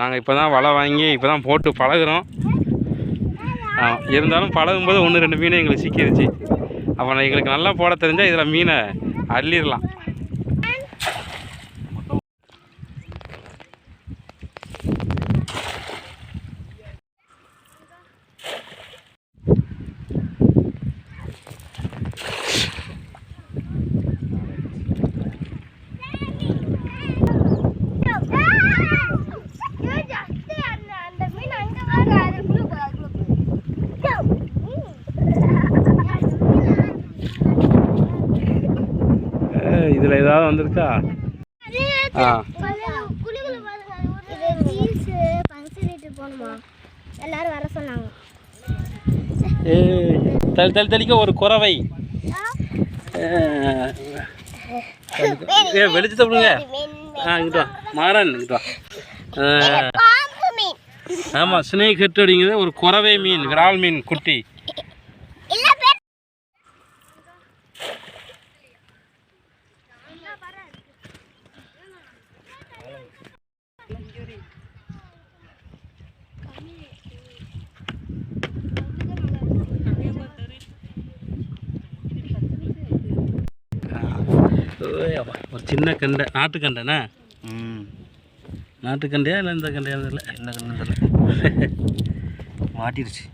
நாங்கள் இப்போ தான் வலை வாங்கி இப்போ தான் போட்டு பழகுறோம். இருந்தாலும் பழகும்போது 1-2 மீன் எங்களுக்கு சிக்கிடுச்சு. அப்போ எங்களுக்கு நல்லா போட தெரிஞ்சால் இதில் மீனை அள்ளிடலாம். இதில் ஏதாவது வந்திருக்கா? எல்லாரும் வர சொன்னாங்க. தெளிக்க ஒரு குறவை வெளிச்சத்தை விடுங்க. இங்கிட்டு வா மாறன், இங்கிட்டு வா. ஆமாம், ஸ்னேக் ஹெட் அப்படிங்கிறது ஒரு குறவை மீன், விரால் மீன் குட்டி. ஒரு சின்ன கண்டை, நாட்டுக்கண்டைண்ணா. நாட்டுக்கண்டையா இல்லை இந்த கண்டையா? இல்லை, என்ன கண்டு தெரியல, மாட்டிடுச்சு.